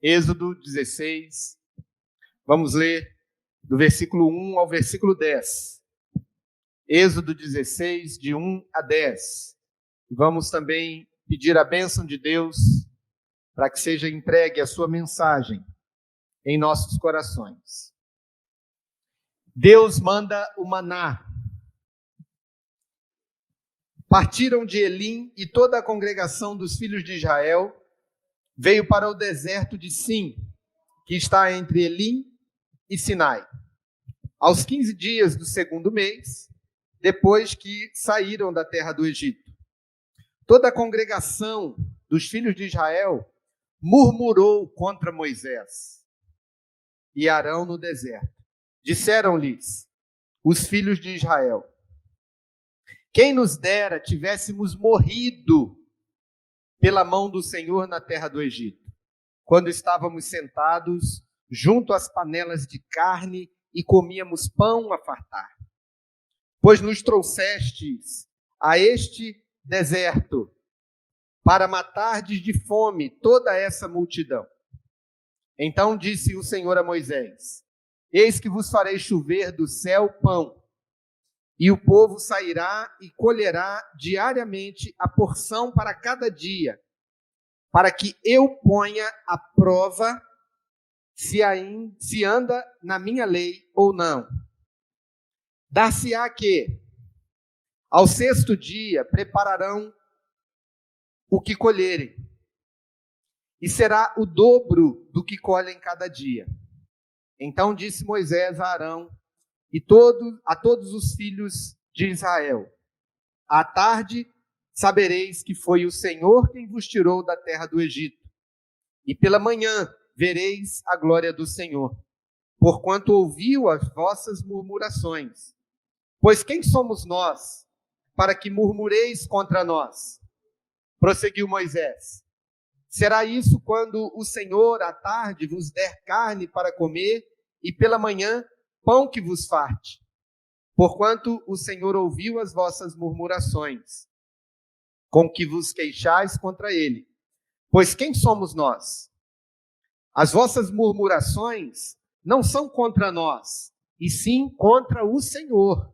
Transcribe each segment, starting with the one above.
Êxodo 16, vamos ler do versículo 1 ao versículo 10. Êxodo 16, de 1 a 10. E vamos também pedir a bênção de Deus para que seja entregue a sua mensagem em nossos corações. Deus manda o maná. Partiram de Elim e toda a congregação dos filhos de Israel veio para o deserto de Sim, que está entre Elim e Sinai. Aos 15 dias do segundo mês, depois que saíram da terra do Egito. Toda a congregação dos filhos de Israel murmurou contra Moisés e Arão no deserto. Disseram-lhes os filhos de Israel: quem nos dera tivéssemos morrido pela mão do Senhor na terra do Egito, quando estávamos sentados junto às panelas de carne e comíamos pão a fartar. Pois nos trouxestes a este deserto para matardes de fome toda essa multidão. Então disse o Senhor a Moisés: eis que vos farei chover do céu pão, e o povo sairá e colherá diariamente a porção para cada dia, para que eu ponha à prova se anda na minha lei ou não. Dar-se-á que, ao sexto dia, prepararão o que colherem, e será o dobro do que colhem cada dia. Então disse Moisés a Arão e a todos os filhos de Israel: à tarde sabereis que foi o Senhor quem vos tirou da terra do Egito, e pela manhã vereis a glória do Senhor, porquanto ouviu as vossas murmurações. Pois quem somos nós, para que murmureis contra nós? Prosseguiu Moisés: será isso quando o Senhor à tarde vos der carne para comer, e pela manhã pão que vos farte? Porquanto o Senhor ouviu as vossas murmurações, com que vos queixais contra ele. Pois quem somos nós? As vossas murmurações não são contra nós, e sim contra o Senhor.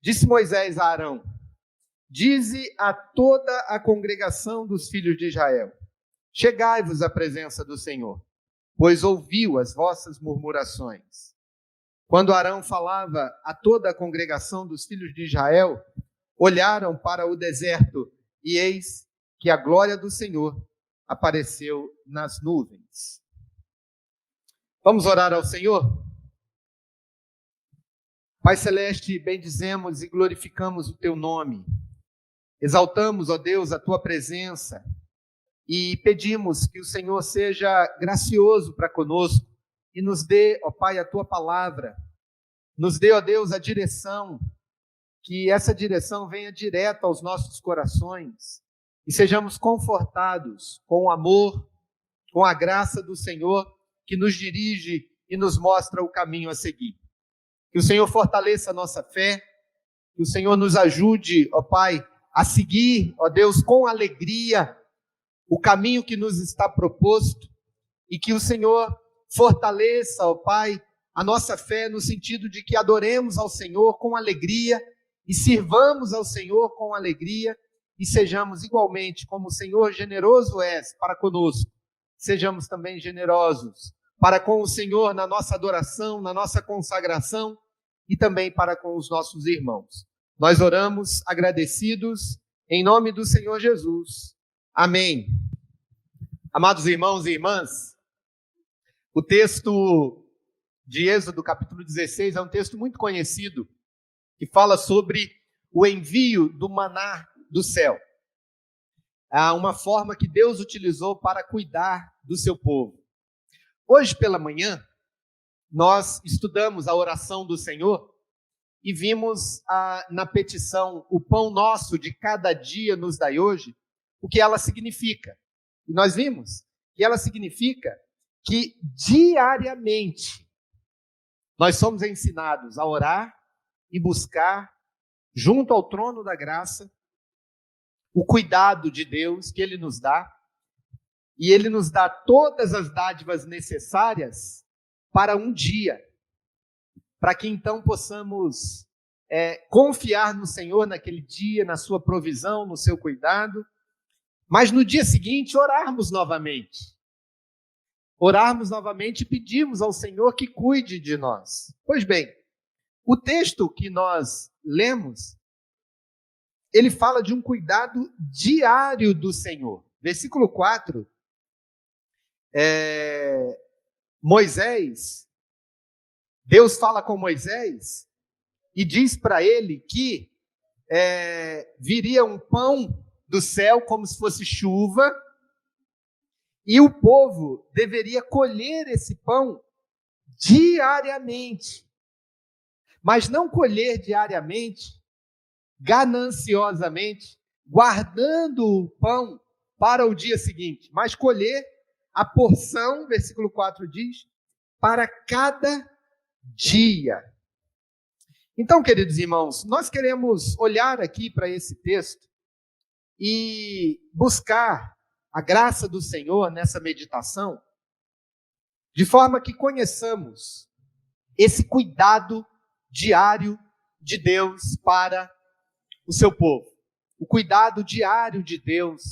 Disse Moisés a Arão: dize a toda a congregação dos filhos de Israel: chegai-vos à presença do Senhor, pois ouviu as vossas murmurações. Quando Arão falava a toda a congregação dos filhos de Israel, olharam para o deserto, e eis que a glória do Senhor apareceu nas nuvens. Vamos orar ao Senhor? Pai Celeste, bendizemos e glorificamos o Teu nome. Exaltamos, ó Deus, a Tua presença e pedimos que o Senhor seja gracioso para conosco e nos dê, ó Pai, a Tua palavra. Nos dê, ó Deus, a direção, que essa direção venha direto aos nossos corações e sejamos confortados com o amor, com a graça do Senhor que nos dirige e nos mostra o caminho a seguir. Que o Senhor fortaleça a nossa fé, que o Senhor nos ajude, ó Pai, a seguir, ó Deus, com alegria o caminho que nos está proposto, e que o Senhor fortaleça, ó Pai, a nossa fé no sentido de que adoremos ao Senhor com alegria e sirvamos ao Senhor com alegria e sejamos igualmente, como o Senhor generoso é para conosco, sejamos também generosos para com o Senhor na nossa adoração, na nossa consagração e também para com os nossos irmãos. Nós oramos agradecidos em nome do Senhor Jesus. Amém. Amados irmãos e irmãs, o texto de Êxodo, capítulo 16, é um texto muito conhecido, que fala sobre o envio do maná do céu. É uma forma que Deus utilizou para cuidar do seu povo. Hoje pela manhã, nós estudamos a oração do Senhor e vimos na petição, o pão nosso de cada dia nos dai hoje, o que ela significa. E nós vimos que ela significa que diariamente nós somos ensinados a orar e buscar, junto ao trono da graça, o cuidado de Deus que Ele nos dá, e Ele nos dá todas as dádivas necessárias para um dia, para que então possamos confiar no Senhor naquele dia, na sua provisão, no seu cuidado, mas no dia seguinte orarmos novamente. Orarmos novamente e pedirmos ao Senhor que cuide de nós. Pois bem, o texto que nós lemos, ele fala de um cuidado diário do Senhor. Versículo 4, Deus fala com Moisés e diz para ele que viria um pão do céu como se fosse chuva, e o povo deveria colher esse pão diariamente. Mas não colher diariamente, gananciosamente, guardando o pão para o dia seguinte, mas colher a porção, versículo 4 diz, para cada dia. Então, queridos irmãos, nós queremos olhar aqui para esse texto e buscar a graça do Senhor nessa meditação, de forma que conheçamos esse cuidado diário de Deus para o seu povo. O cuidado diário de Deus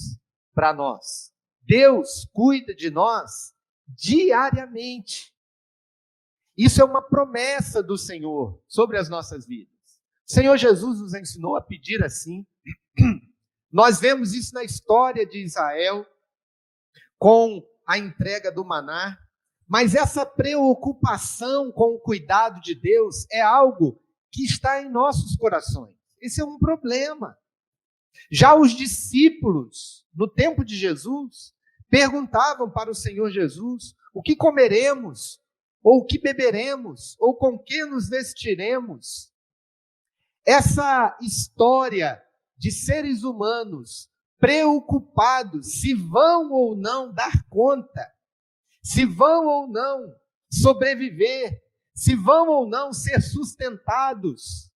para nós. Deus cuida de nós diariamente. Isso é uma promessa do Senhor sobre as nossas vidas. O Senhor Jesus nos ensinou a pedir assim. Nós vemos isso na história de Israel, com a entrega do maná, mas essa preocupação com o cuidado de Deus é algo que está em nossos corações. Esse é um problema. Já os discípulos, no tempo de Jesus, perguntavam para o Senhor Jesus: o que comeremos? Ou o que beberemos? Ou com que nos vestiremos? Essa história de seres humanos preocupados se vão ou não dar conta, se vão ou não sobreviver, se vão ou não ser sustentados,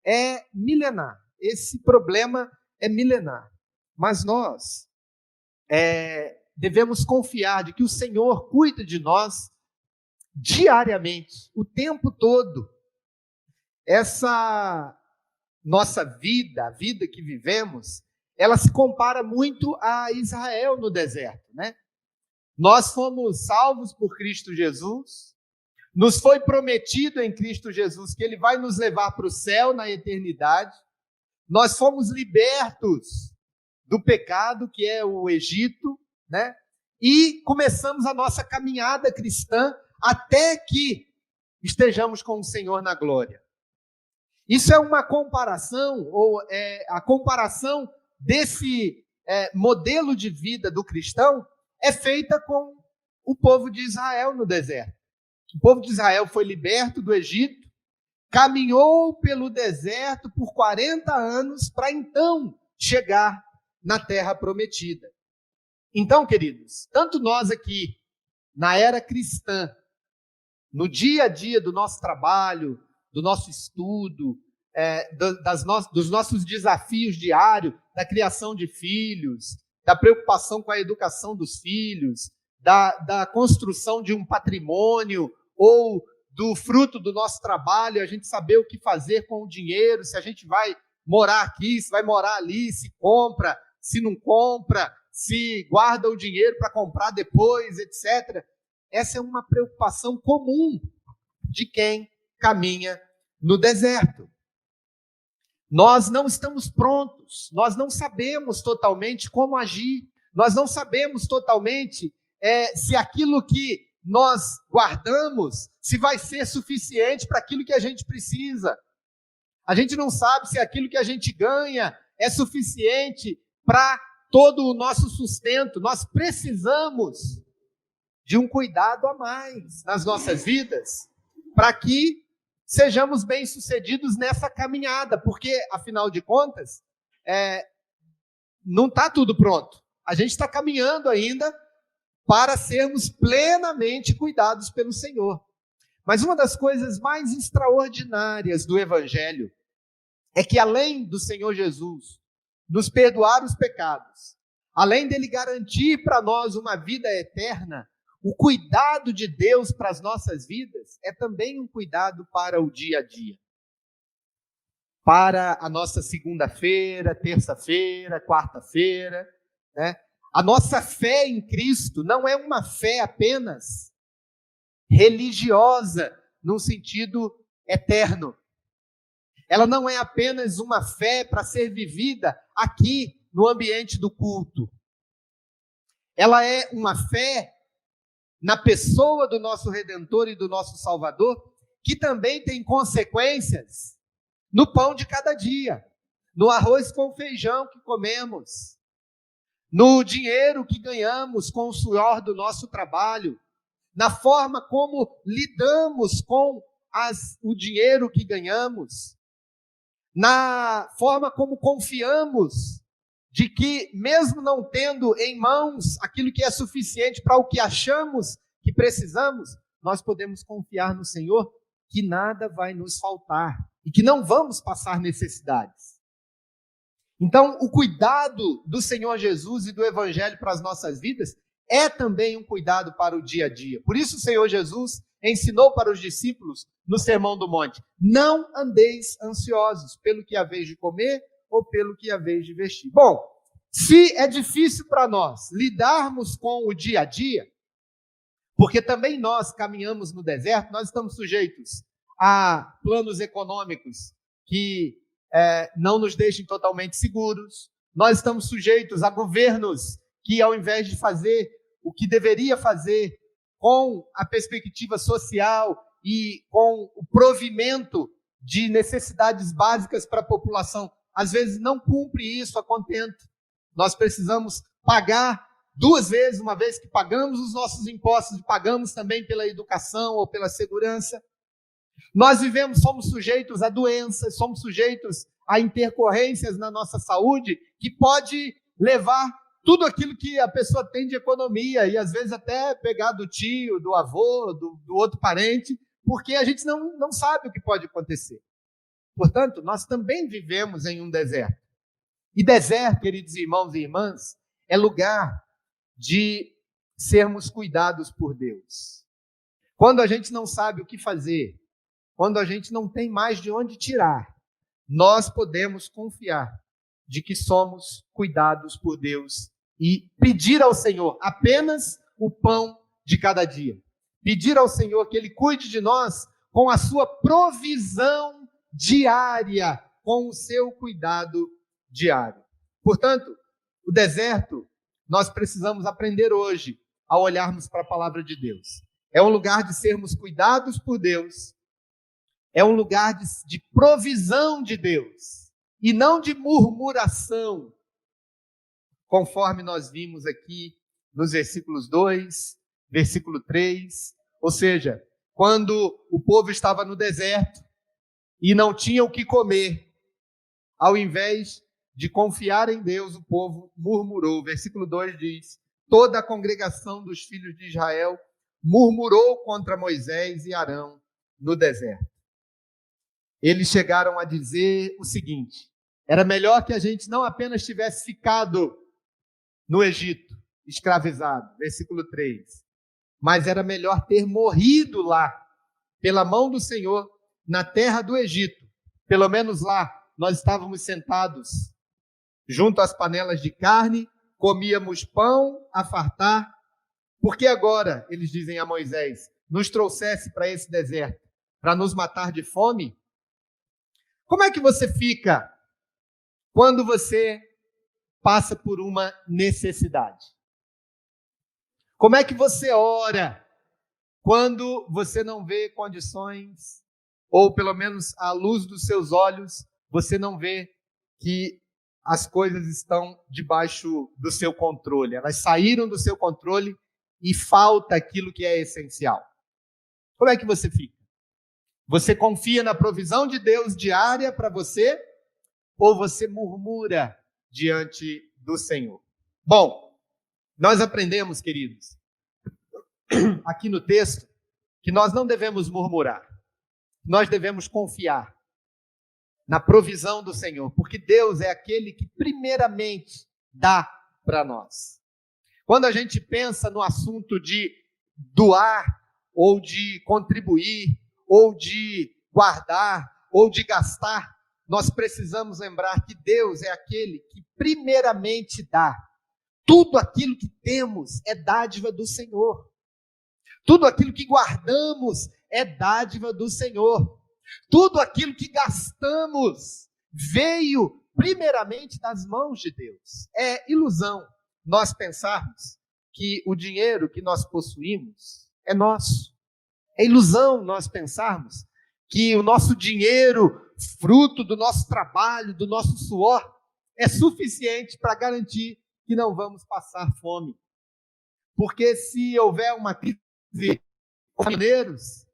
é milenar. Esse problema é milenar. Mas nós devemos confiar de que o Senhor cuida de nós diariamente, o tempo todo. Essa nossa vida, a vida que vivemos, ela se compara muito a Israel no deserto, né? Nós fomos salvos por Cristo Jesus, nos foi prometido em Cristo Jesus que Ele vai nos levar para o céu na eternidade, nós fomos libertos do pecado que é o Egito, né? E começamos a nossa caminhada cristã até que estejamos com o Senhor na glória. Isso é uma comparação, ou a comparação desse modelo de vida do cristão é feita com o povo de Israel no deserto. O povo de Israel foi liberto do Egito, caminhou pelo deserto por 40 anos para então chegar na terra prometida. Então, queridos, tanto nós aqui, na era cristã, no dia a dia do nosso trabalho, do nosso estudo, dos nossos desafios diários, da criação de filhos, da preocupação com a educação dos filhos, da construção de um patrimônio ou do fruto do nosso trabalho, a gente saber o que fazer com o dinheiro, se a gente vai morar aqui, se vai morar ali, se compra, se não compra, se guarda o dinheiro para comprar depois, etc. Essa é uma preocupação comum de quem caminha no deserto. Nós não estamos prontos, nós não sabemos totalmente como agir, nós não sabemos totalmente se aquilo que nós guardamos, se vai ser suficiente para aquilo que a gente precisa. A gente não sabe se aquilo que a gente ganha é suficiente para todo o nosso sustento. Nós precisamos de um cuidado a mais nas nossas vidas, para que sejamos bem-sucedidos nessa caminhada, porque, afinal de contas, não está tudo pronto. A gente está caminhando ainda para sermos plenamente cuidados pelo Senhor. Mas uma das coisas mais extraordinárias do Evangelho é que, além do Senhor Jesus nos perdoar os pecados, além dele garantir para nós uma vida eterna, o cuidado de Deus para as nossas vidas é também um cuidado para o dia a dia. Para a nossa segunda-feira, terça-feira, quarta-feira, né? A nossa fé em Cristo não é uma fé apenas religiosa, num sentido eterno. Ela não é apenas uma fé para ser vivida aqui no ambiente do culto. Ela é uma fé na pessoa do nosso Redentor e do nosso Salvador, que também tem consequências no pão de cada dia, no arroz com feijão que comemos, no dinheiro que ganhamos com o suor do nosso trabalho, na forma como lidamos com o dinheiro que ganhamos, na forma como confiamos de que, mesmo não tendo em mãos aquilo que é suficiente para o que achamos que precisamos, nós podemos confiar no Senhor que nada vai nos faltar e que não vamos passar necessidades. Então, o cuidado do Senhor Jesus e do Evangelho para as nossas vidas é também um cuidado para o dia a dia. Por isso o Senhor Jesus ensinou para os discípulos no Sermão do Monte: não andeis ansiosos pelo que haveis de comer ou pelo que haveis de vestir. Bom, se é difícil para nós lidarmos com o dia a dia, porque também nós caminhamos no deserto, nós estamos sujeitos a planos econômicos que não nos deixem totalmente seguros, nós estamos sujeitos a governos que, ao invés de fazer o que deveria fazer com a perspectiva social e com o provimento de necessidades básicas para a população, às vezes não cumpre isso a contento. Nós precisamos pagar duas vezes, uma vez que pagamos os nossos impostos e pagamos também pela educação ou pela segurança. Nós somos sujeitos a doenças, somos sujeitos a intercorrências na nossa saúde que pode levar tudo aquilo que a pessoa tem de economia e às vezes até pegar do tio, do avô, do outro parente, porque a gente não sabe o que pode acontecer. Portanto, nós também vivemos em um deserto. E deserto, queridos irmãos e irmãs, é lugar de sermos cuidados por Deus. Quando a gente não sabe o que fazer, quando a gente não tem mais de onde tirar, nós podemos confiar de que somos cuidados por Deus e pedir ao Senhor apenas o pão de cada dia. Pedir ao Senhor que Ele cuide de nós com a sua provisão diária, com o seu cuidado diário. Portanto, o deserto, nós precisamos aprender hoje a olharmos para a palavra de Deus. É um lugar de sermos cuidados por Deus, é um lugar de provisão de Deus, e não de murmuração, conforme nós vimos aqui nos versículos 2, versículo 3, ou seja, quando o povo estava no deserto e não tinha o que comer, ao invés de confiar em Deus, o povo murmurou. Versículo 2 diz: toda a congregação dos filhos de Israel murmurou contra Moisés e Arão no deserto. Eles chegaram a dizer o seguinte: era melhor que a gente não apenas tivesse ficado no Egito, escravizado, versículo 3, mas era melhor ter morrido lá, pela mão do Senhor, na terra do Egito. Pelo menos lá nós estávamos sentados junto às panelas de carne, comíamos pão a fartar, porque agora, eles dizem a Moisés, nos trouxesse para esse deserto, para nos matar de fome? Como é que você fica quando você passa por uma necessidade? Como é que você ora quando você não vê condições, ou pelo menos à luz dos seus olhos, você não vê que as coisas estão debaixo do seu controle, elas saíram do seu controle e falta aquilo que é essencial? Como é que você fica? Você confia na provisão de Deus diária para você, ou você murmura diante do Senhor? Bom, nós aprendemos, queridos, aqui no texto, que nós não devemos murmurar, nós devemos confiar na provisão do Senhor, porque Deus é aquele que primeiramente dá para nós. Quando a gente pensa no assunto de doar, ou de contribuir, ou de guardar, ou de gastar, nós precisamos lembrar que Deus é aquele que primeiramente dá. Tudo aquilo que temos é dádiva do Senhor. Tudo aquilo que guardamos é dádiva do Senhor. Tudo aquilo que gastamos veio primeiramente das mãos de Deus. É ilusão nós pensarmos que o dinheiro que nós possuímos é nosso. É ilusão nós pensarmos que o nosso dinheiro, fruto do nosso trabalho, do nosso suor, é suficiente para garantir que não vamos passar fome. Porque se houver uma crise de caminhoneiros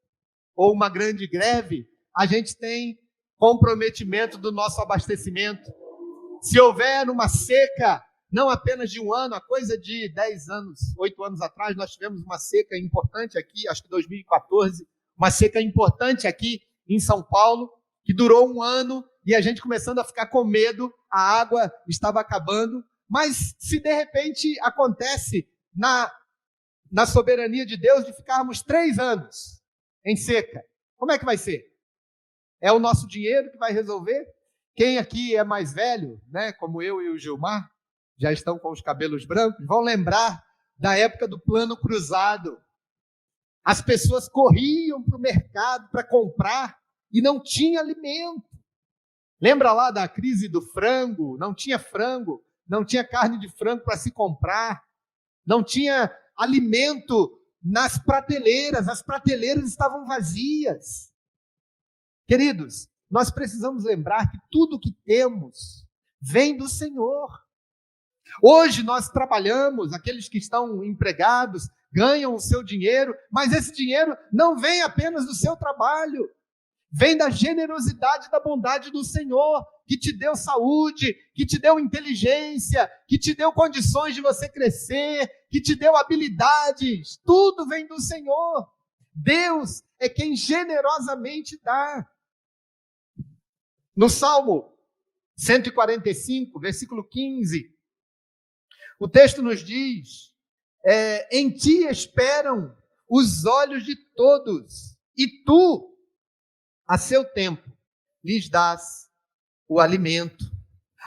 ou uma grande greve, a gente tem comprometimento do nosso abastecimento. Se houver uma seca, não apenas de um ano, a coisa de 10 anos, 8 anos atrás, nós tivemos uma seca importante aqui, acho que 2014, uma seca importante aqui em São Paulo, que durou um ano, e a gente começando a ficar com medo, a água estava acabando. Mas se de repente acontece na soberania de Deus de ficarmos 3 anos em seca, como é que vai ser? É o nosso dinheiro que vai resolver? Quem aqui é mais velho, né, como eu e o Gilmar, já estão com os cabelos brancos, vão lembrar da época do Plano Cruzado. As pessoas corriam para o mercado para comprar e não tinha alimento. Lembra lá da crise do frango? Não tinha frango. Não tinha carne de frango para se comprar, não tinha alimento nas prateleiras, as prateleiras estavam vazias. Queridos, nós precisamos lembrar que tudo que temos vem do Senhor. Hoje nós trabalhamos, aqueles que estão empregados ganham o seu dinheiro, mas esse dinheiro não vem apenas do seu trabalho, vem da generosidade e da bondade do Senhor, que te deu saúde, que te deu inteligência, que te deu condições de você crescer, que te deu habilidades. Tudo vem do Senhor. Deus é quem generosamente dá. No Salmo 145, versículo 15, o texto nos diz, em ti esperam os olhos de todos, e tu, a seu tempo, lhes dás o alimento.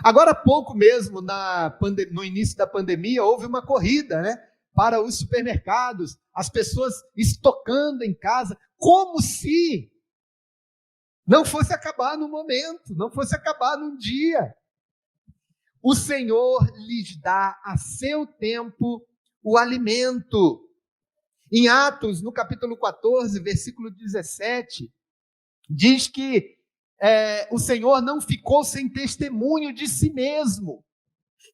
Agora há pouco mesmo, no início da pandemia, houve uma corrida, né, para os supermercados, as pessoas estocando em casa, como se não fosse acabar no momento, não fosse acabar num dia. O Senhor lhes dá a seu tempo o alimento. Em Atos, no capítulo 14, versículo 17, diz que o Senhor não ficou sem testemunho de si mesmo,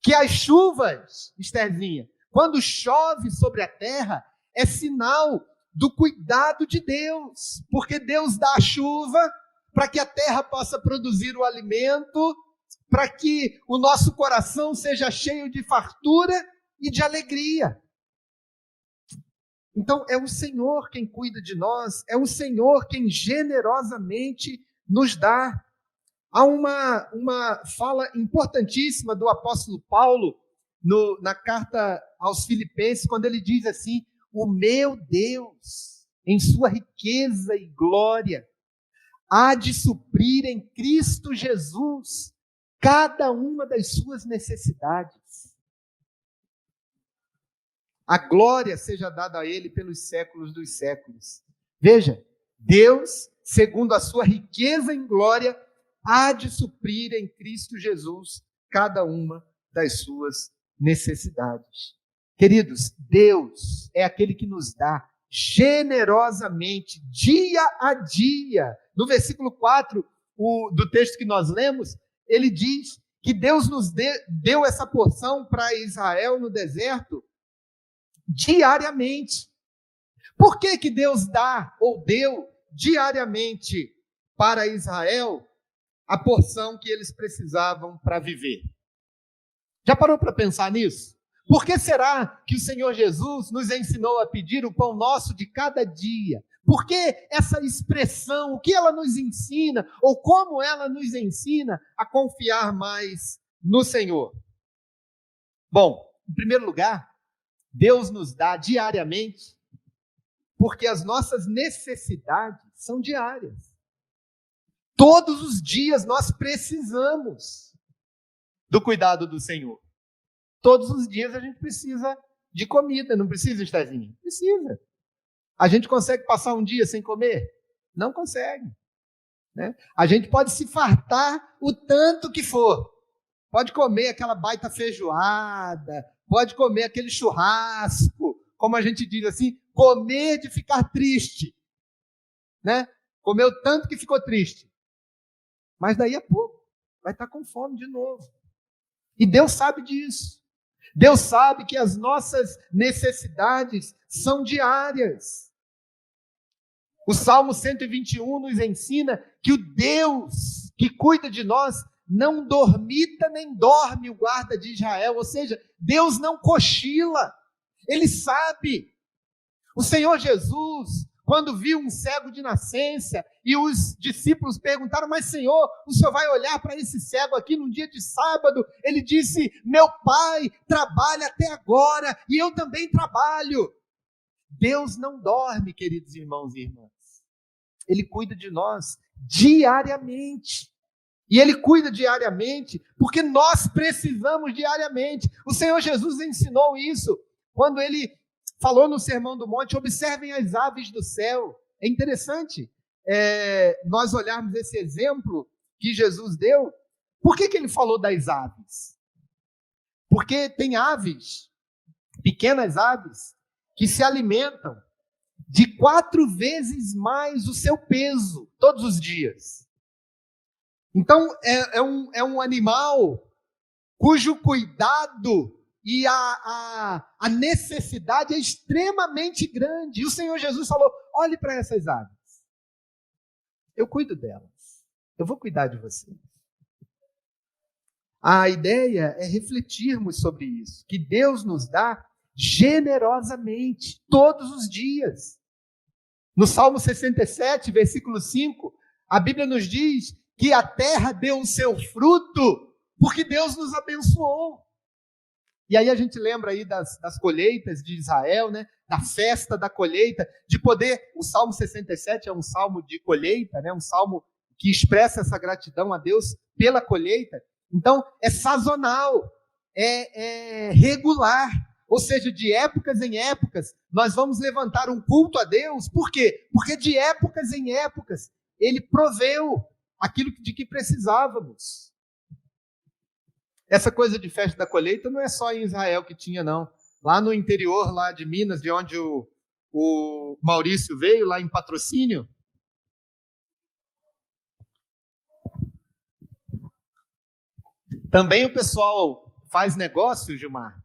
que as chuvas, Estherzinha, quando chove sobre a terra, é sinal do cuidado de Deus, porque Deus dá a chuva para que a terra possa produzir o alimento, para que o nosso coração seja cheio de fartura e de alegria. Então, é o Senhor quem cuida de nós, é o Senhor quem generosamente nos dá. Há uma fala importantíssima do apóstolo Paulo na carta aos Filipenses, quando ele diz assim: o meu Deus, em sua riqueza e glória, há de suprir em Cristo Jesus cada uma das suas necessidades. A glória seja dada a Ele pelos séculos dos séculos. Veja, Deus, segundo a sua riqueza em glória, há de suprir em Cristo Jesus cada uma das suas necessidades. Queridos, Deus é aquele que nos dá generosamente, dia a dia. No versículo 4 do texto que nós lemos, ele diz que Deus nos deu essa porção para Israel no deserto diariamente. Por que Deus dá ou deu diariamente para Israel a porção que eles precisavam para viver? Já parou para pensar nisso? Por que será que o Senhor Jesus nos ensinou a pedir o pão nosso de cada dia? Por que essa expressão, o que ela nos ensina, ou como ela nos ensina a confiar mais no Senhor? Bom, Em primeiro lugar, Deus nos dá diariamente, porque as nossas necessidades são diárias. Todos os dias nós precisamos do cuidado do Senhor. Todos os dias a gente precisa de comida, não precisa, Estezinho? Precisa. A gente consegue passar um dia sem comer? Não consegue. Né? A gente pode se fartar o tanto que for. Pode comer aquela baita feijoada, pode comer aquele churrasco, como a gente diz assim, comer de ficar triste. Né? Comeu tanto que ficou triste. Mas daí a pouco vai estar com fome de novo. E Deus sabe disso. Deus sabe que as nossas necessidades são diárias. O Salmo 121 nos ensina que o Deus que cuida de nós não dormita nem dorme o guarda de Israel. Ou seja, Deus não cochila. Ele sabe. O Senhor Jesus, quando viu um cego de nascença, e os discípulos perguntaram, mas Senhor, o Senhor vai olhar para esse cego aqui num dia de sábado? Ele disse, meu Pai trabalha até agora, e eu também trabalho. Deus não dorme, queridos irmãos e irmãs. Ele cuida de nós diariamente. E Ele cuida diariamente, porque nós precisamos diariamente. O Senhor Jesus ensinou isso, quando Ele falou no Sermão do Monte, observem as aves do céu. É interessante nós olharmos esse exemplo que Jesus deu. Por que Ele falou das aves? Porque tem aves, pequenas aves, que se alimentam de 4 vezes mais o seu peso, todos os dias. Então, é um animal cujo cuidado e a necessidade é extremamente grande. E o Senhor Jesus falou, olhe para essas aves. Eu cuido delas. Eu vou cuidar de vocês. A ideia é refletirmos sobre isso, que Deus nos dá generosamente, todos os dias. No Salmo 67, versículo 5, a Bíblia nos diz que a terra deu o seu fruto, porque Deus nos abençoou. E aí a gente lembra aí das colheitas de Israel, né? Da festa da colheita, de poder... O Salmo 67 é um salmo de colheita, né? Um salmo que expressa essa gratidão a Deus pela colheita. Então, é sazonal, é regular. Ou seja, de épocas em épocas, nós vamos levantar um culto a Deus. Por quê? Porque de épocas em épocas, Ele proveu aquilo de que precisávamos. Essa coisa de festa da colheita não é só em Israel que tinha, não. Lá no interior, lá de Minas, de onde o Maurício veio, lá em Patrocínio, também o pessoal faz negócio, Gilmar,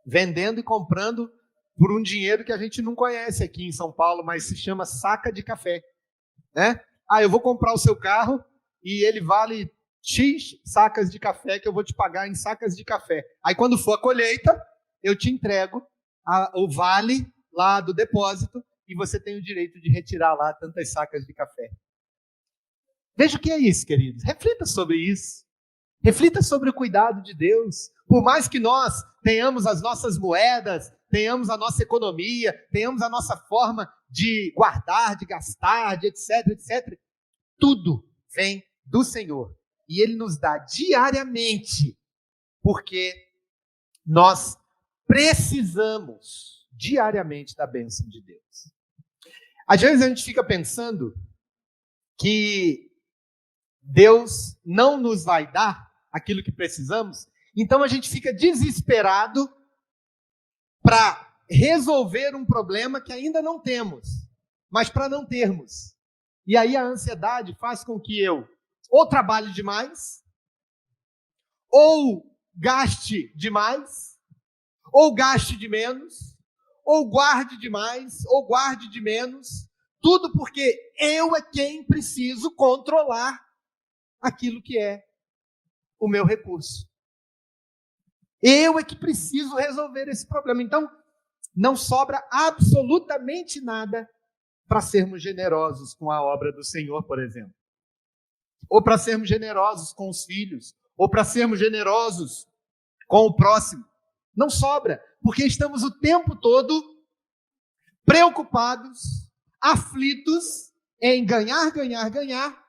vendendo e comprando por um dinheiro que a gente não conhece aqui em São Paulo, mas se chama saca de café. Né? Eu vou comprar o seu carro e ele vale X sacas de café que eu vou te pagar em sacas de café. Aí quando for a colheita, eu te entrego o vale lá do depósito e você tem o direito de retirar lá tantas sacas de café. Veja o que é isso, queridos. Reflita sobre isso. Reflita sobre o cuidado de Deus. Por mais que nós tenhamos as nossas moedas, tenhamos a nossa economia, tenhamos a nossa forma de guardar, de gastar, de etc, etc, tudo vem do Senhor. E Ele nos dá diariamente, porque nós precisamos diariamente da bênção de Deus. Às vezes a gente fica pensando que Deus não nos vai dar aquilo que precisamos, então a gente fica desesperado para resolver um problema que ainda não temos, mas para não termos. E aí a ansiedade faz com que eu ou trabalhe demais, ou gaste demais, ou gaste de menos, ou guarde demais, ou guarde de menos, tudo porque eu é quem preciso controlar aquilo que é o meu recurso. Eu é que preciso resolver esse problema. Então, não sobra absolutamente nada para sermos generosos com a obra do Senhor, por exemplo. Ou para sermos generosos com os filhos, ou para sermos generosos com o próximo. Não sobra, porque estamos o tempo todo preocupados, aflitos em ganhar, ganhar, ganhar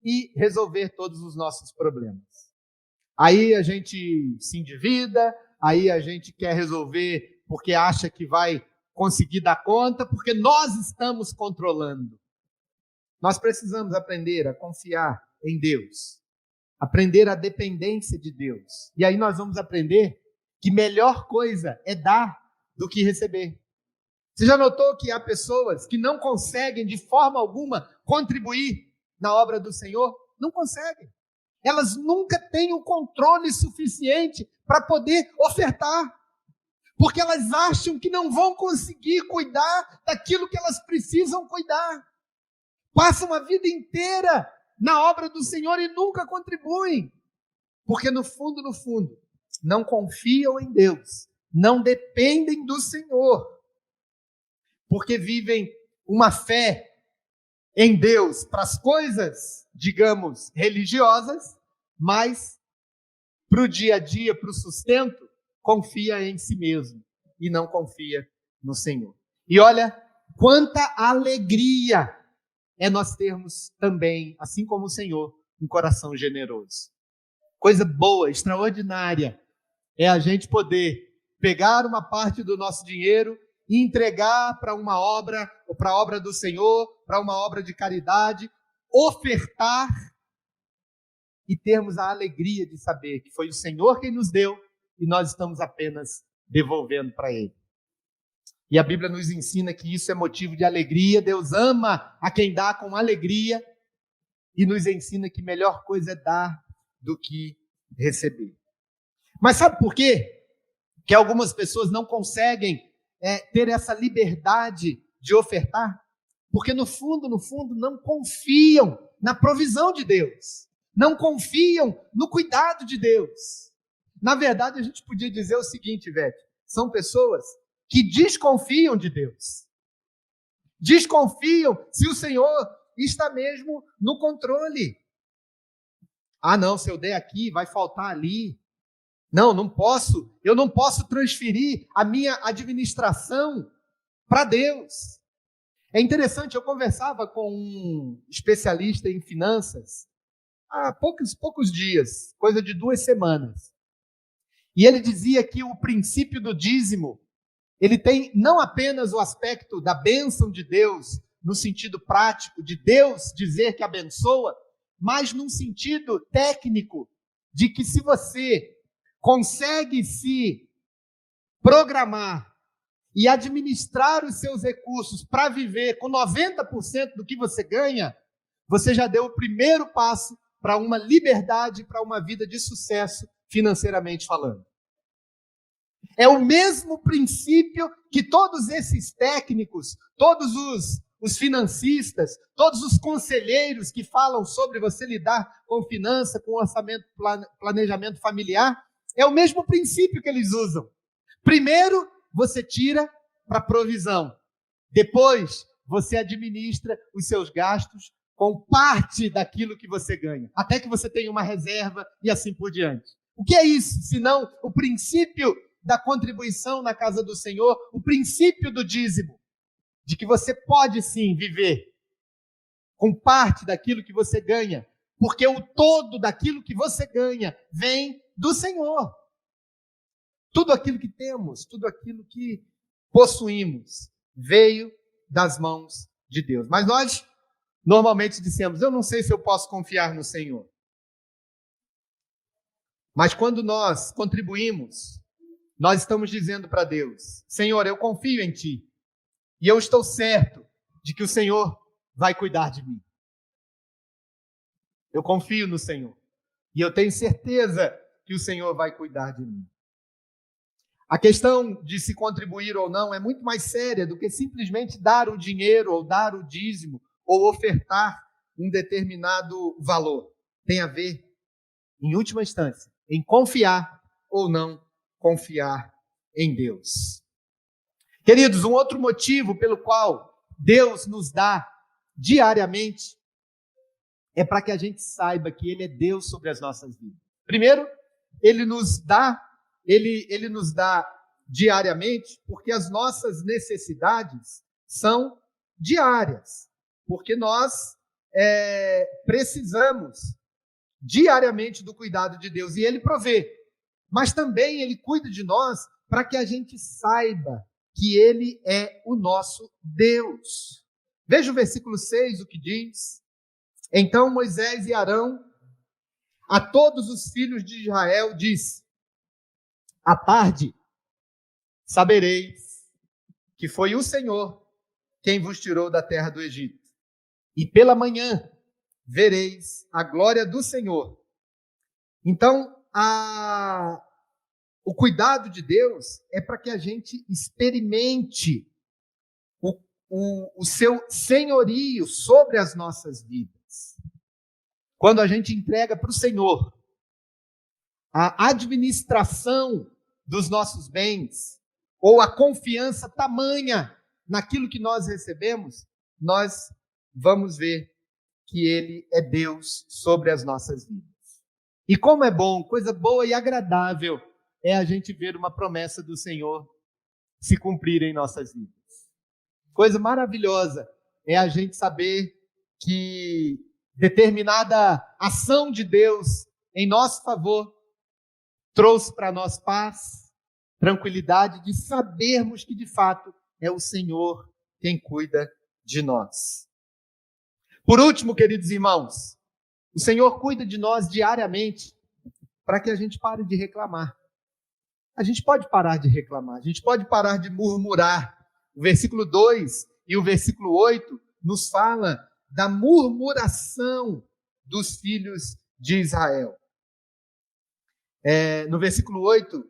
e resolver todos os nossos problemas. Aí a gente se endivida, aí a gente quer resolver porque acha que vai conseguir dar conta, porque nós estamos controlando. Nós precisamos aprender a confiar em Deus, aprender a dependência de Deus. E aí nós vamos aprender que melhor coisa é dar do que receber. Você já notou que há pessoas que não conseguem de forma alguma contribuir na obra do Senhor? Não conseguem. Elas nunca têm o controle suficiente para poder ofertar, porque elas acham que não vão conseguir cuidar daquilo que elas precisam cuidar. Passam a vida inteira na obra do Senhor e nunca contribuem, porque no fundo, não confiam em Deus, não dependem do Senhor, porque vivem uma fé em Deus para as coisas, digamos, religiosas, mas para o dia a dia, para o sustento, confia em si mesmo e não confia no Senhor. E olha, quanta alegria é nós termos também, assim como o Senhor, um coração generoso. Coisa boa, extraordinária, é a gente poder pegar uma parte do nosso dinheiro e entregar para uma obra, ou para a obra do Senhor, para uma obra de caridade, ofertar e termos a alegria de saber que foi o Senhor quem nos deu e nós estamos apenas devolvendo para Ele. E a Bíblia nos ensina que isso é motivo de alegria. Deus ama a quem dá com alegria e nos ensina que melhor coisa é dar do que receber. Mas sabe por quê? Que algumas pessoas não conseguem ter essa liberdade de ofertar? Porque no fundo, não confiam na provisão de Deus. Não confiam no cuidado de Deus. Na verdade, a gente podia dizer o seguinte, Ivete, são pessoas que desconfiam de Deus. Desconfiam se o Senhor está mesmo no controle. Ah, não, se eu der aqui, vai faltar ali. Não, eu não posso transferir a minha administração para Deus. É interessante, eu conversava com um especialista em finanças há poucos dias, coisa de 2 semanas. E ele dizia que o princípio do dízimo, ele tem não apenas o aspecto da bênção de Deus, no sentido prático, de Deus dizer que abençoa, mas num sentido técnico, de que se você consegue se programar e administrar os seus recursos para viver com 90% do que você ganha, você já deu o primeiro passo para uma liberdade, para uma vida de sucesso financeiramente falando. É o mesmo princípio que todos esses técnicos, todos os financistas, todos os conselheiros que falam sobre você lidar com finança, com orçamento, planejamento familiar, é o mesmo princípio que eles usam. Primeiro, você tira para provisão. Depois, você administra os seus gastos com parte daquilo que você ganha, até que você tenha uma reserva e assim por diante. O que é isso? Senão o princípio da contribuição na casa do Senhor, o princípio do dízimo, de que você pode sim viver com parte daquilo que você ganha, porque o todo daquilo que você ganha vem do Senhor. Tudo aquilo que temos, tudo aquilo que possuímos, veio das mãos de Deus. Mas nós normalmente dissemos, eu não sei se eu posso confiar no Senhor. Mas quando nós contribuímos, nós estamos dizendo para Deus, Senhor, eu confio em Ti. E eu estou certo de que o Senhor vai cuidar de mim. Eu confio no Senhor. E eu tenho certeza que o Senhor vai cuidar de mim. A questão de se contribuir ou não é muito mais séria do que simplesmente dar o dinheiro, ou dar o dízimo, ou ofertar um determinado valor. Tem a ver, em última instância, em confiar ou não confiar em Deus. Queridos, um outro motivo pelo qual Deus nos dá diariamente é para que a gente saiba que Ele é Deus sobre as nossas vidas. Primeiro, Ele nos dá ele nos dá diariamente, porque as nossas necessidades são diárias, porque nós precisamos diariamente do cuidado de Deus, e Ele provê, mas também Ele cuida de nós para que a gente saiba que Ele é o nosso Deus. Veja o versículo 6, o que diz: Então Moisés e Arão, a todos os filhos de Israel, disse: À tarde sabereis que foi o Senhor quem vos tirou da terra do Egito, e pela manhã vereis a glória do Senhor. Então, o cuidado de Deus é para que a gente experimente o seu senhorio sobre as nossas vidas. Quando a gente entrega para o Senhor a administração dos nossos bens, ou a confiança tamanha naquilo que nós recebemos, nós vamos ver que Ele é Deus sobre as nossas vidas. E como é bom, coisa boa e agradável é a gente ver uma promessa do Senhor se cumprir em nossas vidas. Coisa maravilhosa é a gente saber que determinada ação de Deus em nosso favor trouxe para nós paz, tranquilidade de sabermos que de fato é o Senhor quem cuida de nós. Por último, queridos irmãos, o Senhor cuida de nós diariamente para que a gente pare de reclamar. A gente pode parar de reclamar, a gente pode parar de murmurar. O versículo 2 e o versículo 8 nos fala da murmuração dos filhos de Israel. No versículo 8,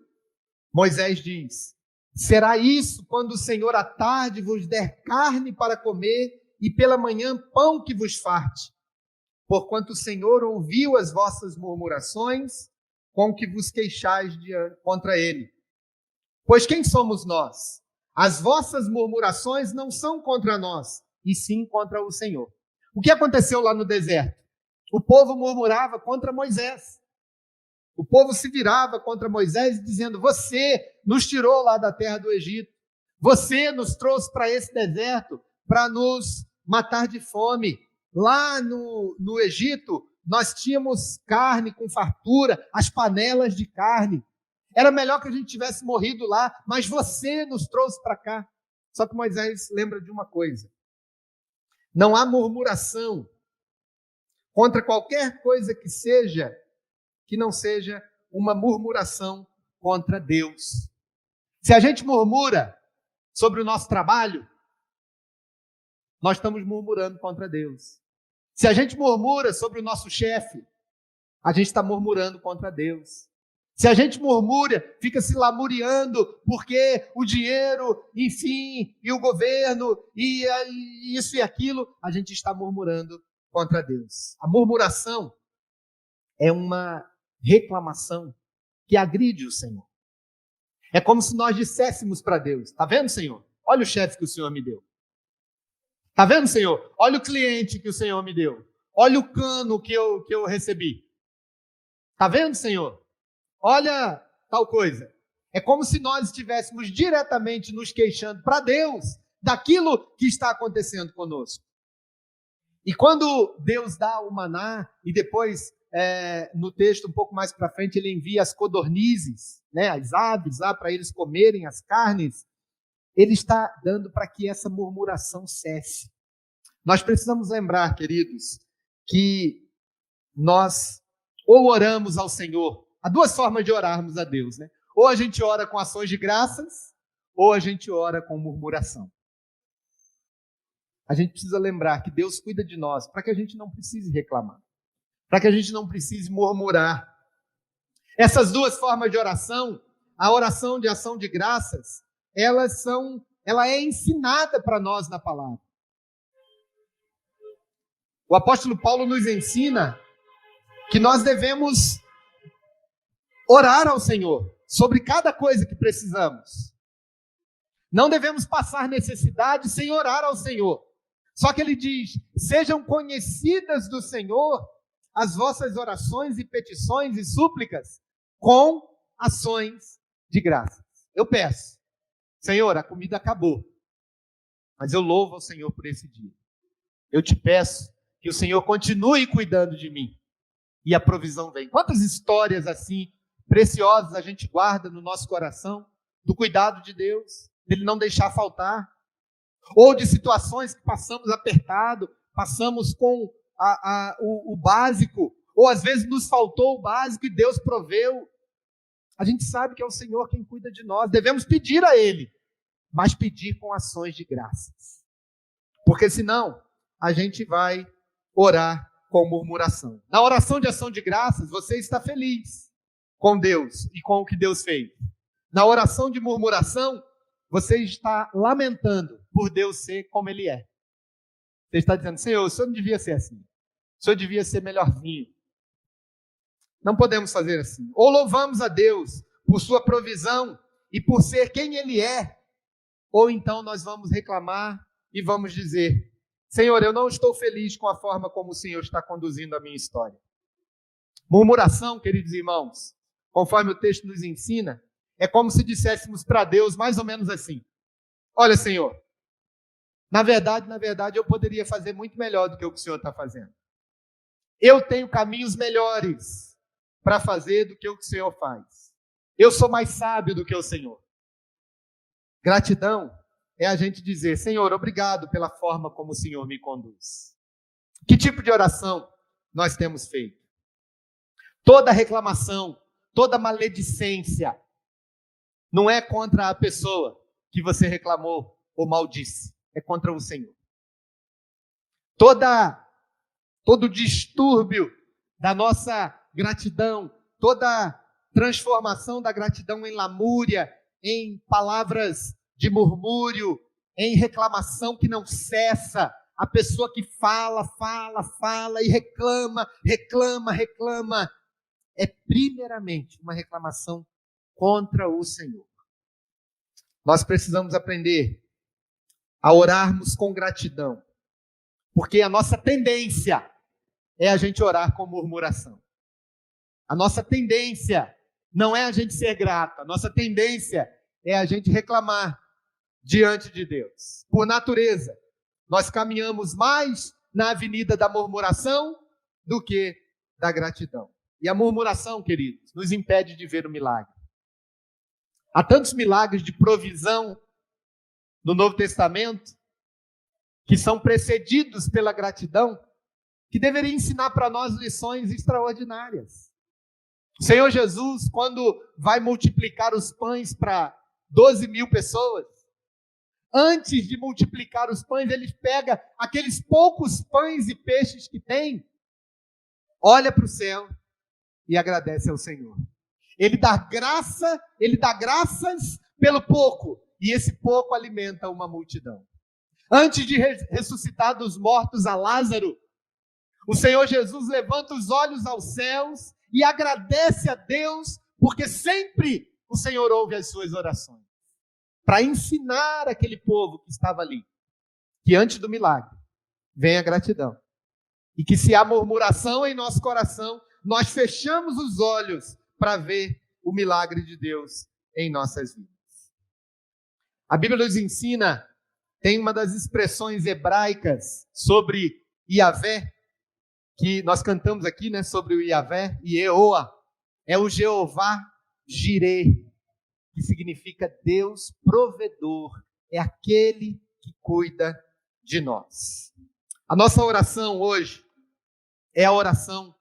Moisés diz: Será isso quando o Senhor à tarde vos der carne para comer e pela manhã pão que vos farte? Porquanto o Senhor ouviu as vossas murmurações, com que vos queixais contra ele. Pois quem somos nós? As vossas murmurações não são contra nós, e sim contra o Senhor. O que aconteceu lá no deserto? O povo murmurava contra Moisés. O povo se virava contra Moisés, dizendo: Você nos tirou lá da terra do Egito. Você nos trouxe para esse deserto para nos matar de fome. Lá no Egito, nós tínhamos carne com fartura, as panelas de carne. Era melhor que a gente tivesse morrido lá, mas você nos trouxe para cá. Só que Moisés lembra de uma coisa: não há murmuração contra qualquer coisa que não seja uma murmuração contra Deus. Se a gente murmura sobre o nosso trabalho, nós estamos murmurando contra Deus. Se a gente murmura sobre o nosso chefe, a gente está murmurando contra Deus. Se a gente murmura, fica se lamuriando porque o dinheiro, enfim, e o governo, e isso e aquilo, a gente está murmurando contra Deus. A murmuração é uma reclamação que agride o Senhor. É como se nós disséssemos para Deus: Está vendo, Senhor? Olha o chefe que o Senhor me deu. Está vendo, Senhor? Olha o cliente que o Senhor me deu. Olha o cano que eu recebi. Está vendo, Senhor? Olha tal coisa. É como se nós estivéssemos diretamente nos queixando para Deus daquilo que está acontecendo conosco. E quando Deus dá o maná, e depois, no texto um pouco mais para frente, ele envia as codornizes, né, as aves lá para eles comerem as carnes, ele está dando para que essa murmuração cesse. Nós precisamos lembrar, queridos, que nós ou oramos ao Senhor. Há duas formas de orarmos a Deus, né? Ou a gente ora com ações de graças, ou a gente ora com murmuração. A gente precisa lembrar que Deus cuida de nós para que a gente não precise reclamar, para que a gente não precise murmurar. Essas duas formas de oração, a oração de ação de graças, ela é ensinada para nós na palavra. O apóstolo Paulo nos ensina que nós devemos orar ao Senhor sobre cada coisa que precisamos. Não devemos passar necessidade sem orar ao Senhor. Só que ele diz: sejam conhecidas do Senhor as vossas orações e petições e súplicas com ações de graças. Eu peço, Senhor, a comida acabou, mas eu louvo ao Senhor por esse dia. Eu te peço que o Senhor continue cuidando de mim e a provisão vem. Quantas histórias assim preciosas a gente guarda no nosso coração do cuidado de Deus, dele não deixar faltar, ou de situações que passamos apertado, passamos com o básico, ou às vezes nos faltou o básico e Deus proveu. A gente sabe que é o Senhor quem cuida de nós, devemos pedir a Ele, mas pedir com ações de graças, porque senão a gente vai orar com murmuração. Na oração de ação de graças, você está feliz com Deus e com o que Deus fez. Na oração de murmuração, você está lamentando por Deus ser como Ele é. Você está dizendo, Senhor, o Senhor não devia ser assim. O Senhor devia ser melhorzinho. Não podemos fazer assim. Ou louvamos a Deus por sua provisão e por ser quem Ele é, ou então nós vamos reclamar e vamos dizer, Senhor, eu não estou feliz com a forma como o Senhor está conduzindo a minha história. Murmuração, queridos irmãos, conforme o texto nos ensina, é como se disséssemos para Deus mais ou menos assim, olha, Senhor, na verdade, eu poderia fazer muito melhor do que o que o Senhor está fazendo. Eu tenho caminhos melhores para fazer do que o que o Senhor faz. Eu sou mais sábio do que o Senhor. Gratidão é a gente dizer, Senhor, obrigado pela forma como o Senhor me conduz. Que tipo de oração nós temos feito? Toda reclamação, toda maledicência, não é contra a pessoa que você reclamou ou maldisse, é contra o Senhor. Todo distúrbio da nossa gratidão, toda transformação da gratidão em lamúria, em palavras de murmúrio, em reclamação que não cessa, a pessoa que fala e reclama, é primeiramente uma reclamação contra o Senhor. Nós precisamos aprender a orarmos com gratidão, porque a nossa tendência é a gente orar com murmuração. A nossa tendência não é a gente ser grato, a nossa tendência é a gente reclamar diante de Deus. Por natureza, nós caminhamos mais na avenida da murmuração do que da gratidão. E a murmuração, queridos, nos impede de ver o milagre. Há tantos milagres de provisão no Novo Testamento que são precedidos pela gratidão, que deveria ensinar para nós lições extraordinárias. O Senhor Jesus, quando vai multiplicar os pães para 12.000 pessoas, antes de multiplicar os pães, ele pega aqueles poucos pães e peixes que tem, olha para o céu e agradece ao Senhor. Ele dá graças pelo pouco, e esse pouco alimenta uma multidão. Antes de ressuscitar dos mortos a Lázaro, o Senhor Jesus levanta os olhos aos céus e agradece a Deus, porque sempre o Senhor ouve as suas orações, para ensinar aquele povo que estava ali, que antes do milagre vem a gratidão. E que se há murmuração em nosso coração, nós fechamos os olhos para ver o milagre de Deus em nossas vidas. A Bíblia nos ensina, tem uma das expressões hebraicas sobre Iavé, que nós cantamos aqui, né, sobre o Iavé, Yehoá, é o Jeová Jireh, que significa Deus provedor, é aquele que cuida de nós. A nossa oração hoje é a oração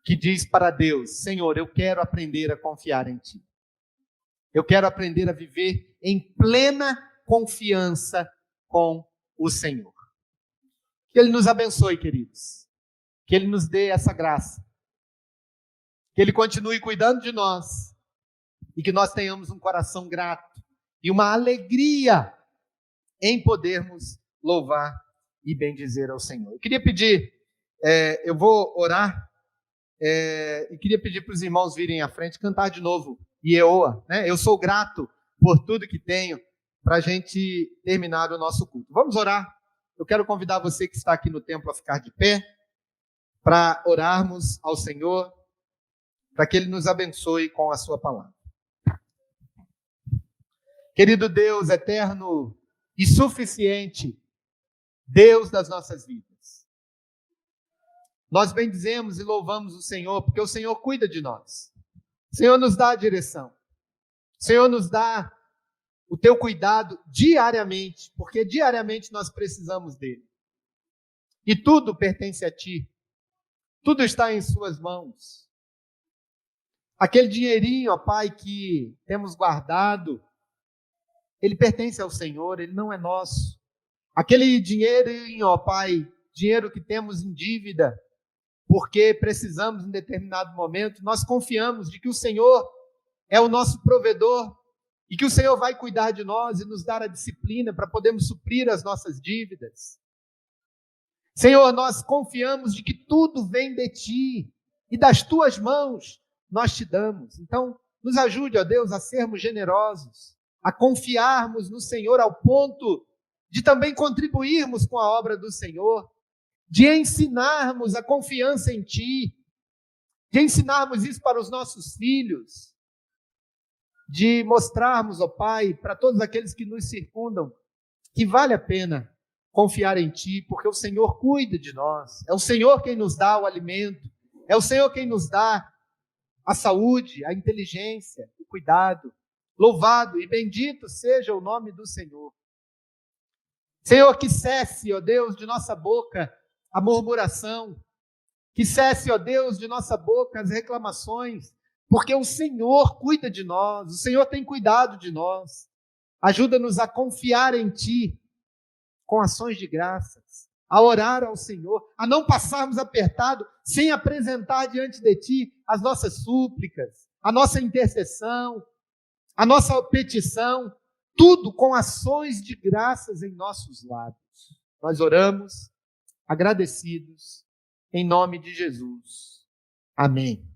que diz para Deus, Senhor, eu quero aprender a confiar em Ti. Eu quero aprender a viver em plena confiança com o Senhor. Que Ele nos abençoe, queridos. Que Ele nos dê essa graça. Que Ele continue cuidando de nós. E que nós tenhamos um coração grato e uma alegria em podermos louvar e bendizer ao Senhor. Eu queria pedir, eu vou orar, e queria pedir para os irmãos virem à frente, cantar de novo, Yehoá, né? Eu sou grato por tudo que tenho, para a gente terminar o nosso culto. Vamos orar? Eu quero convidar você que está aqui no templo a ficar de pé, para orarmos ao Senhor, para que Ele nos abençoe com a sua palavra. Querido Deus eterno e suficiente, Deus das nossas vidas, nós bendizemos e louvamos o Senhor, porque o Senhor cuida de nós. O Senhor nos dá a direção. O Senhor nos dá o teu cuidado diariamente, porque diariamente nós precisamos dele. E tudo pertence a ti. Tudo está em suas mãos. Aquele dinheirinho, ó Pai, que temos guardado, ele pertence ao Senhor, ele não é nosso. Aquele dinheirinho, ó Pai, dinheiro que temos em dívida, porque precisamos em determinado momento, nós confiamos de que o Senhor é o nosso provedor e que o Senhor vai cuidar de nós e nos dar a disciplina para podermos suprir as nossas dívidas. Senhor, nós confiamos de que tudo vem de Ti e das Tuas mãos nós Te damos. Então, nos ajude, ó Deus, a sermos generosos, a confiarmos no Senhor ao ponto de também contribuirmos com a obra do Senhor, de ensinarmos a confiança em Ti, de ensinarmos isso para os nossos filhos, de mostrarmos, ó Pai, para todos aqueles que nos circundam, que vale a pena confiar em Ti, porque o Senhor cuida de nós, é o Senhor quem nos dá o alimento, é o Senhor quem nos dá a saúde, a inteligência, o cuidado. Louvado e bendito seja o nome do Senhor. Senhor, que cesse, ó Deus, de nossa boca a murmuração, que cesse, ó Deus, de nossa boca as reclamações, porque o Senhor cuida de nós, o Senhor tem cuidado de nós. Ajuda-nos a confiar em Ti, com ações de graças, a orar ao Senhor, a não passarmos apertado sem apresentar diante de Ti as nossas súplicas, a nossa intercessão, a nossa petição, tudo com ações de graças em nossos lábios. Nós oramos agradecidos em nome de Jesus. Amém.